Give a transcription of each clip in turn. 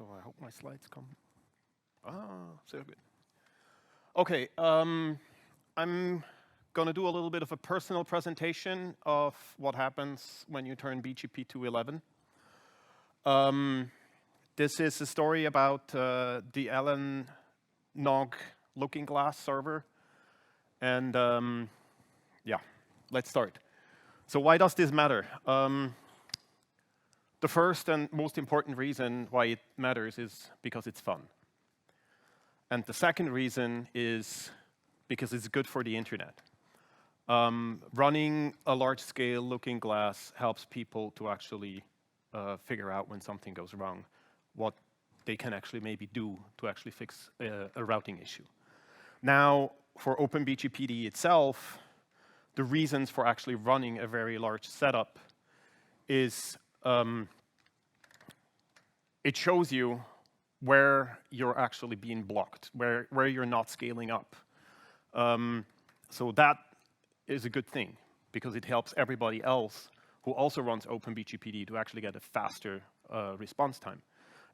So I hope my slides come. So good. Okay, I'm going to do a little bit of a personal presentation of what happens when you turn BGP to 11. This is a story about the Netnod looking glass server. And yeah, let's start. So why does this matter? The first and most important reason why it matters is because it's fun. And the second reason is because it's good for the internet. Running a large-scale looking glass helps people to actually figure out when something goes wrong, what they can actually maybe do to actually fix a routing issue. Now, for OpenBGPD itself, the reasons for actually running a very large setup is it shows you where you're actually being blocked, where you're not scaling up. So that is a good thing, because it helps everybody else who also runs OpenBGPD to actually get a faster response time.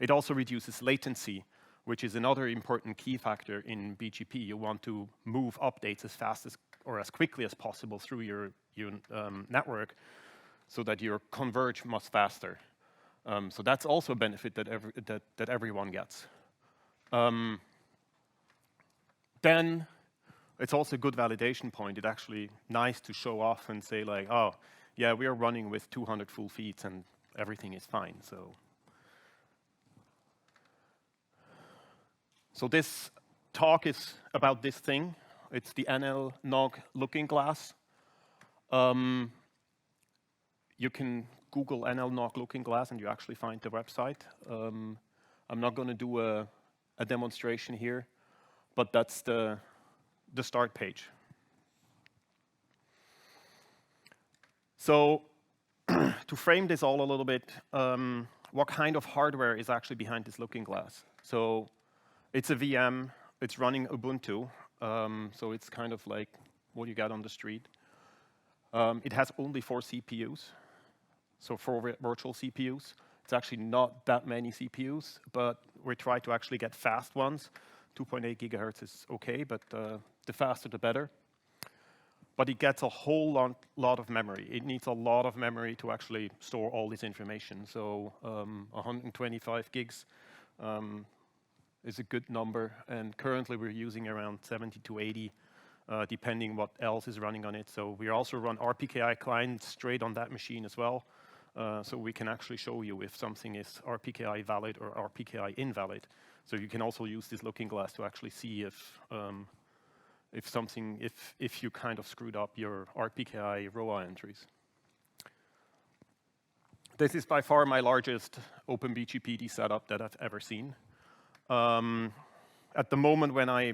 It also reduces latency, which is another important key factor in BGP. You want to move updates as fast as or as quickly as possible through your network so that you converge much faster. So that's also a benefit that everyone gets. Then it's also a good validation point. It's actually nice to show off and say like, oh, yeah, we are running with 200 full feeds and everything is fine. So this talk is about this thing. It's the Netnod looking glass. You can Google Netnod looking glass and you actually find the website. I'm not going to do a demonstration here, but that's the start page. So to frame this all a little bit, what kind of hardware is actually behind this looking glass? So it's a VM. It's running Ubuntu. So it's kind of like what you get on the street. It has only 4 CPUs. So 4 virtual CPUs. It's actually not that many CPUs, but we try to actually get fast ones. 2.8 gigahertz is okay, but the faster the better. But it gets a whole lot of memory. It needs a lot of memory to actually store all this information. So 125 gigs is a good number, and currently we're using around 70 to 80, depending what else is running on it. So we also run RPKI clients straight on that machine as well. So we can actually show you if something is RPKI valid or RPKI invalid. So you can also use this looking glass to actually see if you kind of screwed up your RPKI ROA entries. This is by far my largest OpenBGPD setup that I've ever seen. At the moment when I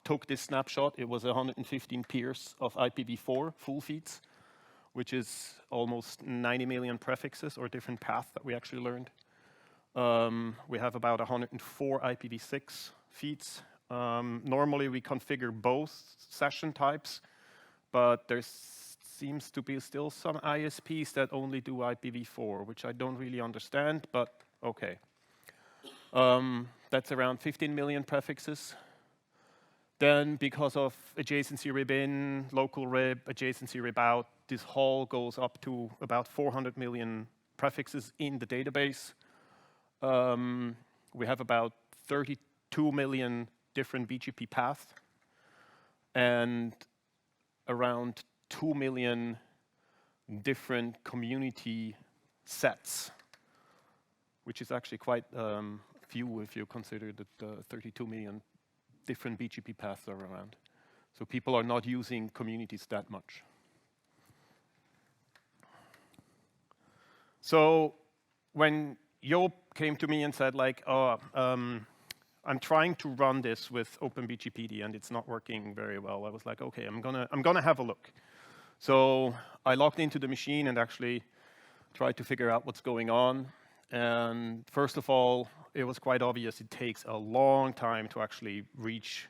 took this snapshot, it was 115 pairs of IPv4 full feeds, which is almost 90 million prefixes or different paths that we actually learned. We have about 104 IPv6 feeds. Normally we configure both session types, but there seems to be still some ISPs that only do IPv4, which I don't really understand, but okay. That's around 15 million prefixes. Then because of adjacency rib in, local rib, adjacency rib out, this whole goes up to about 400 million prefixes in the database. We have about 32 million different BGP paths and around 2 million different community sets, which is actually quite few if you consider that 32 million different BGP paths are around. So people are not using communities that much. So when Joop came to me and said like, oh, I'm trying to run this with OpenBGPD and it's not working very well, I was like, okay, I'm gonna have a look. So I logged into the machine and actually tried to figure out what's going on. And first of all, it was quite obvious it takes a long time to actually reach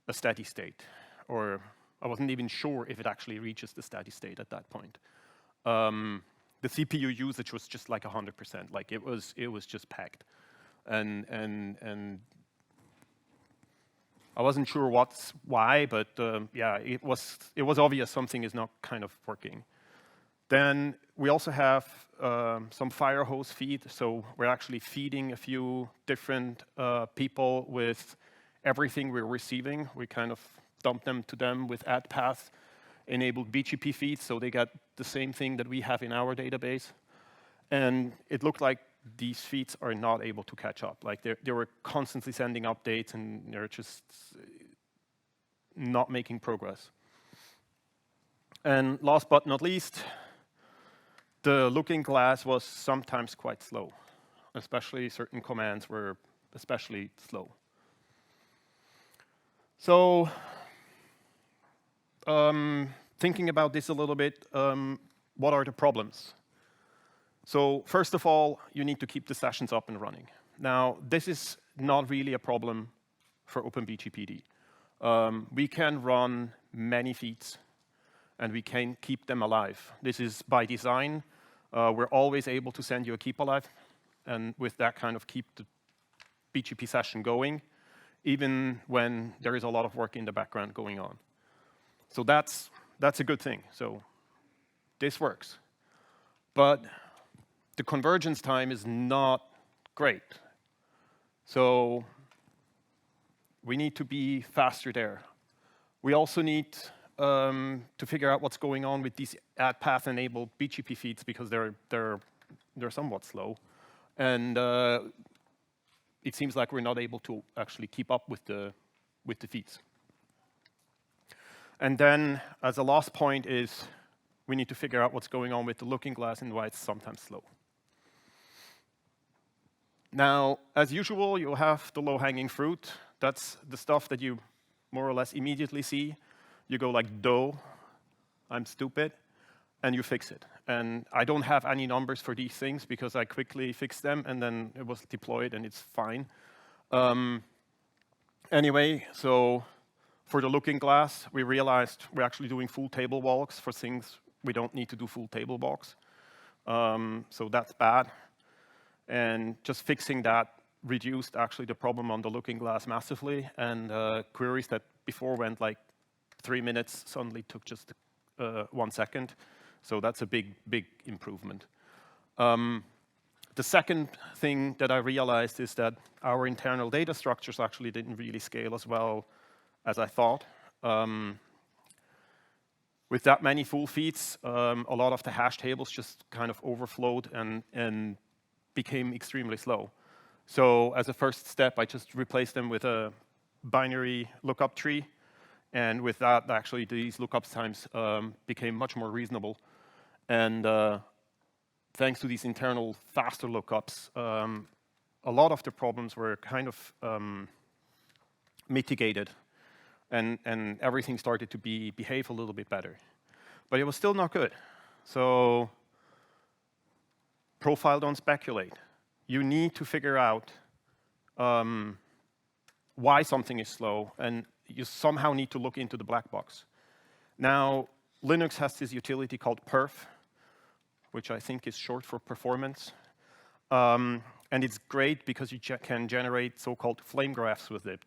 a steady state. Or I wasn't even sure if it actually reaches the steady state at that point. The CPU usage was just like 100%, like it was just packed. and I wasn't sure why, but yeah, it was obvious something is not kind of working. Then we also have some fire hose feed, so we're actually feeding a few different people with everything we're receiving. We kind of dump them to them with add path enabled BGP feeds, so they get the same thing that we have in our database. And it looked like these feeds are not able to catch up. Like they were constantly sending updates, and they're just not making progress. And last but not least, the looking glass was sometimes quite slow, especially certain commands were especially slow. So thinking about this a little bit, what are the problems? So first of all, you need to keep the sessions up and running. Now, this is not really a problem for OpenBGPD. We can run many feeds, and we can keep them alive. This is by design. We're always able to send you a keep alive, and with that kind of keep the BGP session going, even when there is a lot of work in the background going on. So that's a good thing. So this works. But the convergence time is not great. So we need to be faster there. We also need to figure out what's going on with these add path enabled BGP feeds, because they're somewhat slow. And it seems like we're not able to actually keep up with the feeds. And then, as a last point, is we need to figure out what's going on with the looking glass and why it's sometimes slow. Now, as usual, you'll have the low-hanging fruit. That's the stuff that you more or less immediately see. You go like, duh, I'm stupid, and you fix it. And I don't have any numbers for these things because I quickly fixed them, and then it was deployed, and it's fine. Anyway, so for the looking glass, we realized we're actually doing full table walks for things we don't need to do full table walks. So that's bad. And just fixing that reduced actually the problem on the looking glass massively, and queries that before went like 3 minutes suddenly took just 1 second. So that's a big, big improvement. The second thing that I realized is that our internal data structures actually didn't really scale as well as I thought. With that many full feeds, a lot of the hash tables just kind of overflowed and became extremely slow. So as a first step, I just replaced them with a binary lookup tree. And with that, actually, these lookup times became much more reasonable. And thanks to these internal faster lookups, a lot of the problems were kind of mitigated. And everything started to behave a little bit better. But it was still not good. So profile, don't speculate. You need to figure out why something is slow, and you somehow need to look into the black box. Now, Linux has this utility called perf, which I think is short for performance. And it's great because you can generate so-called flame graphs with it.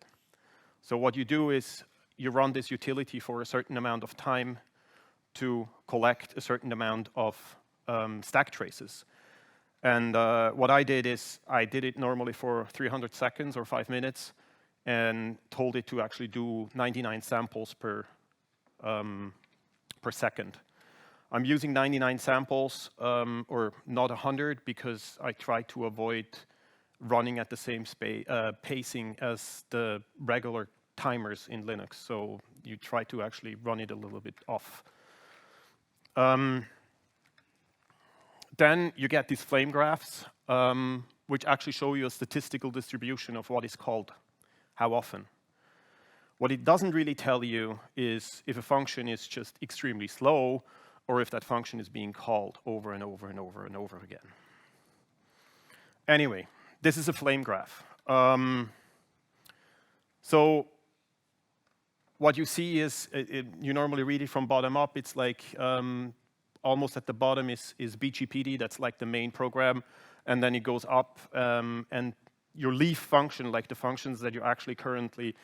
So what you do is you run this utility for a certain amount of time to collect a certain amount of stack traces. And what I did is I did it normally for 300 seconds or 5 minutes and told it to actually do 99 samples per second. I'm using 99 samples, or not 100, because I try to avoid running at the same pacing as the regular timers in Linux. So you try to actually run it a little bit off. Then you get these flame graphs, which actually show you a statistical distribution of what is called how often. What it doesn't really tell you is if a function is just extremely slow, or if that function is being called over and over and over and over again. Anyway, this is a flame graph. So what you see is, you normally read it from bottom up. It's like almost at the bottom is BGPD. That's like the main program. And then it goes up. And your leaf function, like the functions that you're actually currently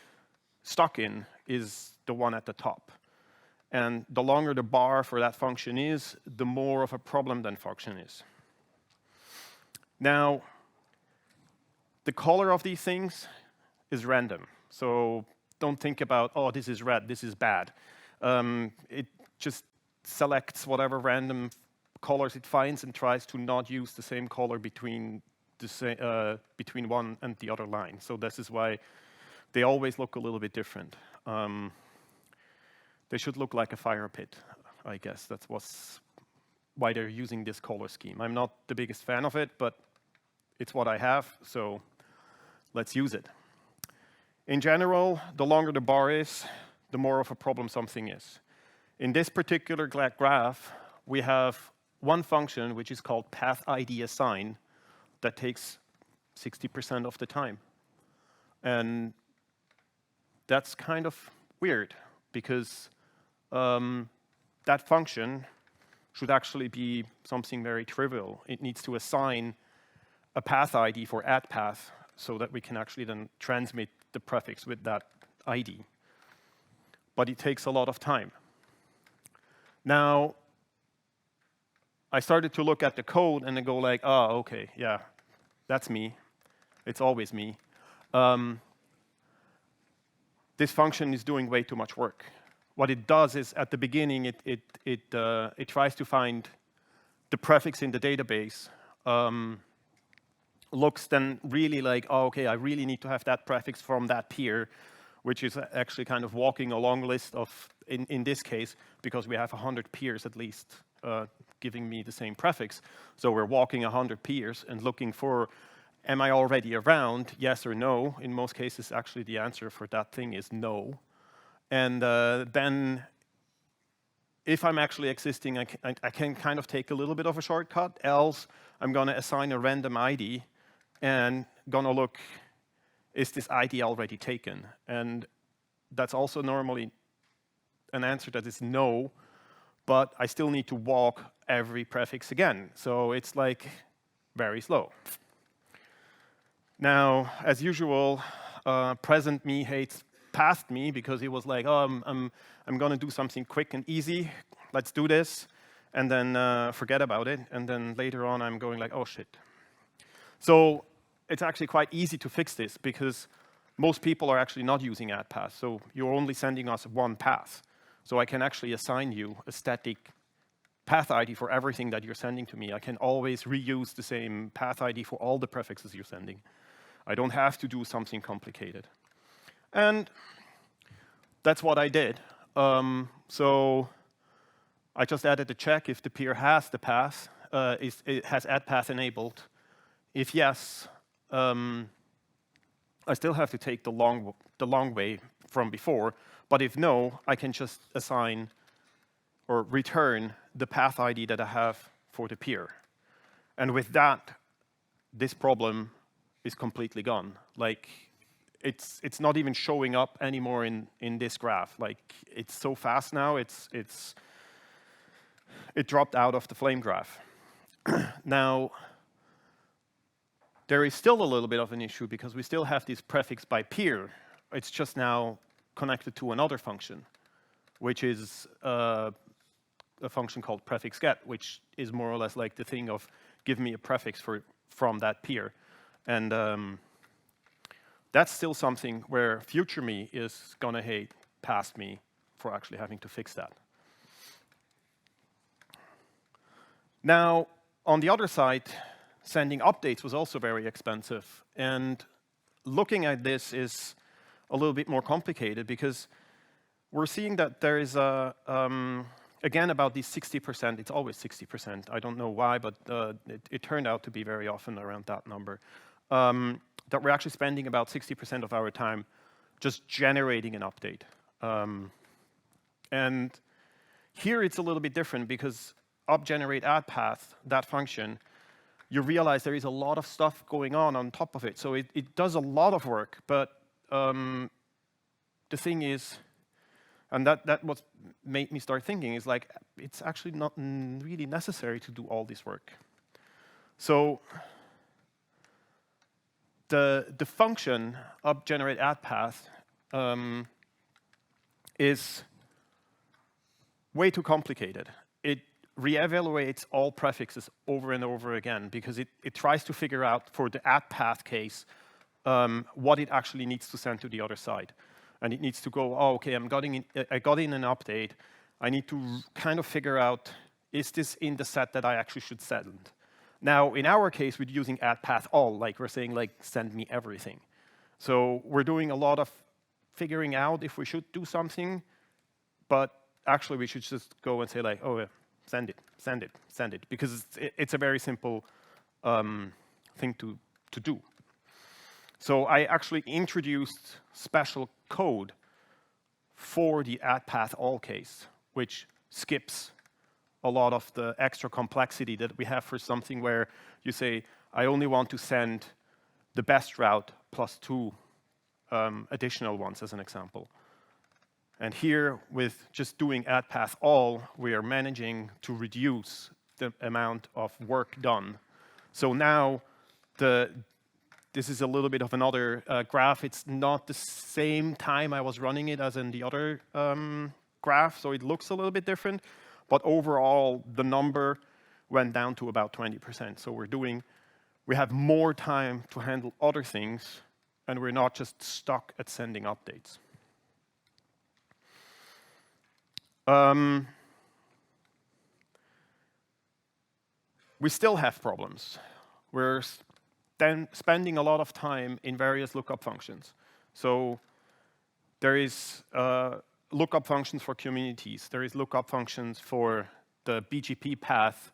stuck in, is the one at the top. And the longer the bar for that function is, the more of a problem that function is. Now, the color of these things is random. So don't think about, oh, this is red, this is bad. It just selects whatever random colors it finds and tries to not use the same color between one and the other line. So this is why they always look a little bit different. They should look like a fire pit, I guess. That's why they're using this color scheme. I'm not the biggest fan of it, but it's what I have, so let's use it. In general, the longer the bar is, the more of a problem something is. In this particular graph, we have one function which is called path ID assign that takes 60% of the time. And that's kind of weird because that function should actually be something very trivial. It needs to assign a path ID for add path so that we can actually then transmit the prefix with that ID. But it takes a lot of time. Now, I started to look at the code and then go like, oh, okay, yeah, that's me. It's always me. This function is doing way too much work. What it does is, at the beginning, it tries to find the prefix in the database, looks then really like, oh, okay, I really need to have that prefix from that peer, which is actually kind of walking a long list of, in this case, because we have 100 peers at least giving me the same prefix. So we're walking 100 peers and looking for, am I already around, yes or no? In most cases, actually, the answer for that thing is no. And then if I'm actually existing, I can kind of take a little bit of a shortcut, else I'm going to assign a random ID and going to look, is this ID already taken? And that's also normally an answer that is no, but I still need to walk every prefix again. So it's like very slow. Now, as usual, present me hates past me because he was like, oh, I'm going to do something quick and easy. Let's do this. And then forget about it. And then later on, I'm going like, oh, shit. So it's actually quite easy to fix this because most people are actually not using add path. So you're only sending us one path. So I can actually assign you a static path ID for everything that you're sending to me. I can always reuse the same path ID for all the prefixes you're sending. I don't have to do something complicated. And that's what I did. So I just added a check if the peer has the path, it has add path enabled. If yes, I still have to take the long way from before. But if no, I can just assign or return the path ID that I have for the peer. And with that, this problem is completely gone. Like, it's not even showing up anymore in this graph. Like, it's so fast now, it dropped out of the flame graph. Now, there is still a little bit of an issue because we still have this prefix by peer. It's just now connected to another function, which is a function called prefix get, which is more or less like the thing of give me a prefix from that peer. And that's still something where future me is going to hate past me for actually having to fix that. Now, on the other side, sending updates was also very expensive. And looking at this is a little bit more complicated because we're seeing that there is again, about these 60%, it's always 60%. I don't know why, but it turned out to be very often around that number. That we're actually spending about 60% of our time just generating an update. And here it's a little bit different because upGenerate add path, that function, you realize there is a lot of stuff going on top of it. So it does a lot of work, but the thing is, and that what made me start thinking is like, it's actually not really necessary to do all this work. So the function upGenerate add path is way too complicated. It re-evaluates all prefixes over and over again because it tries to figure out for the add path case what it actually needs to send to the other side. And it needs to go, oh, okay, I got in an update. I need to kind of figure out, is this in the set that I actually should send? Now, in our case, we're using add path all, like we're saying, like, send me everything. So we're doing a lot of figuring out if we should do something, but actually we should just go and say, like, oh, yeah, send it, send it, send it, because it's a very simple thing to do. So I actually introduced special code for the add path all case, which skips a lot of the extra complexity that we have for something where you say, I only want to send the best route plus 2 additional ones, as an example. And here, with just doing add path all, we are managing to reduce the amount of work done. So now, this is a little bit of another graph. It's not the same time I was running it as in the other graph, so it looks a little bit different. But overall, the number went down to about 20%. So we have more time to handle other things, and we're not just stuck at sending updates. We still have problems. We're then spending a lot of time in various lookup functions. So there is lookup functions for communities. There is lookup functions for the BGP path.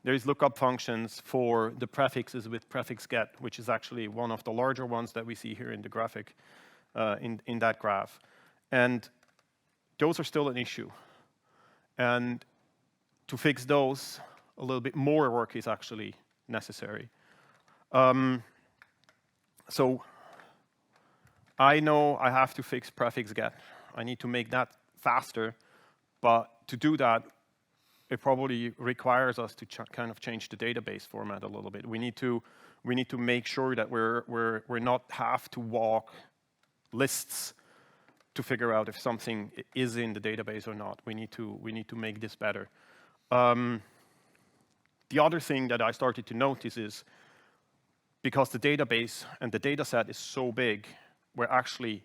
There is lookup functions for the prefixes with prefix get, which is actually one of the larger ones that we see here in the graphic, in that graph. And those are still an issue. And to fix those, a little bit more work is actually necessary. So I know I have to fix prefix get. I need to make that faster, but to do that, it probably requires us to kind of change the database format a little bit. We need to make sure that we're not have to walk lists to figure out if something is in the database or not. We need to make this better. The other thing that I started to notice is because the database and the data set is so big, we're actually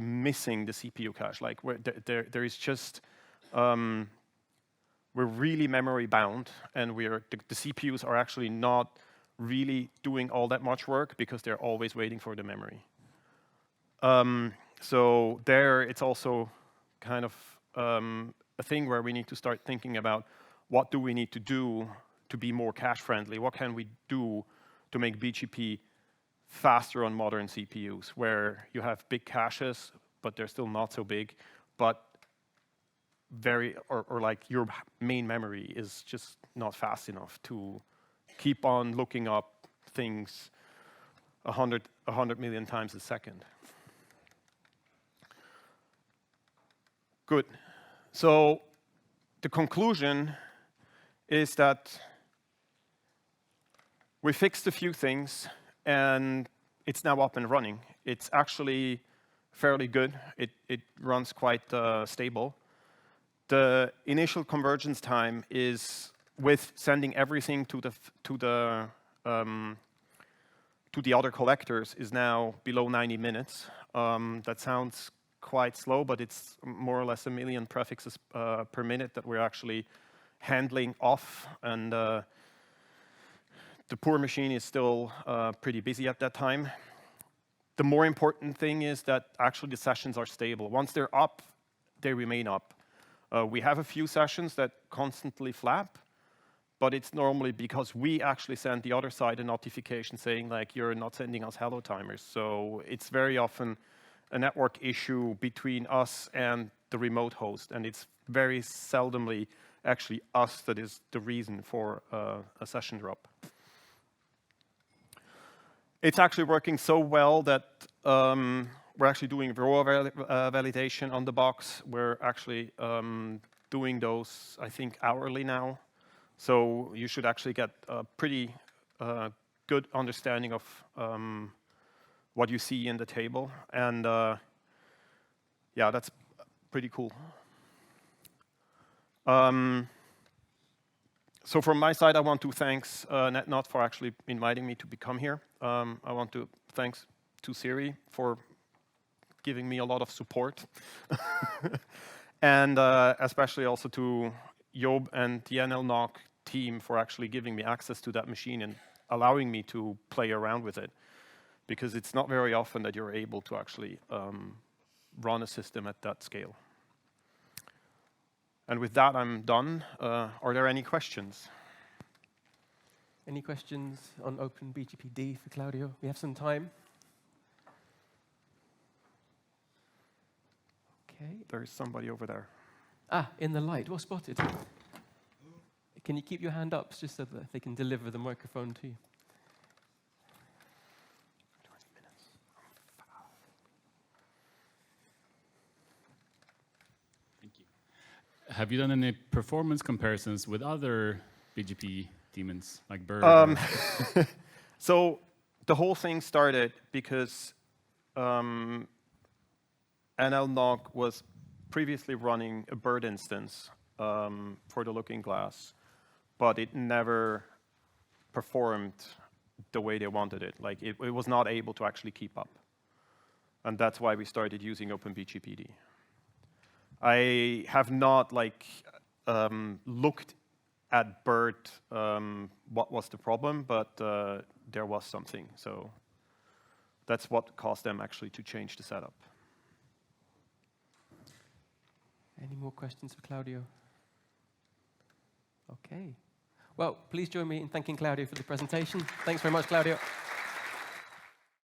missing the CPU cache. Like there is just, we're really memory bound, and the CPUs are actually not really doing all that much work because they're always waiting for the memory. So there, it's also kind of a thing where we need to start thinking about what do we need to do to be more cache friendly? What can we do to make BGP faster on modern CPUs, where you have big caches, but they're still not so big, but or like your main memory is just not fast enough to keep on looking up things 100 million times a second. Good. So the conclusion is that we fixed a few things, and it's now up and running. It's actually fairly good. It runs quite stable. The initial convergence time is, with sending everything to the other collectors, is now below 90 minutes. That sounds quite slow, but it's more or less 1 million prefixes per minute that we're actually handling off, and the poor machine is still pretty busy at that time. The more important thing is that actually the sessions are stable. Once they're up, they remain up. We have a few sessions that constantly flap, but it's normally because we actually send the other side a notification saying, like, you're not sending us hello timers. So it's very often a network issue between us and the remote host, and it's very seldomly actually us that is the reason for a session drop. It's actually working so well that we're actually doing raw validation on the box. We're actually doing those, I think, hourly now. So you should actually get a pretty good understanding of what you see in the table. And yeah, that's pretty cool. So from my side, I want to thank Netnod for actually inviting me to become here. I want to thanks to Siri for giving me a lot of support. And especially also to Job and the NLNOC team for actually giving me access to that machine and allowing me to play around with it. Because it's not very often that you're able to actually run a system at that scale. And with that, I'm done. Are there any questions? Any questions on OpenBGPD for Claudio? We have some time. Okay. There's somebody over there. Ah, in the light. Well spotted. Can you keep your hand up just so that they can deliver the microphone to you? 20 minutes. Thank you. Have you done any performance comparisons with other BGP daemons, like Bird? So the whole thing started because NLNOC was previously running a Bird instance for the Looking Glass, but it never performed the way they wanted it. Like it was not able to actually keep up. And that's why we started using OpenBGPD. I have not looked at Bird what was the problem, but there was something. So that's what caused them actually to change the setup. Any more questions for Claudio? Okay. Well, please join me in thanking Claudio for the presentation. Thanks very much, Claudio.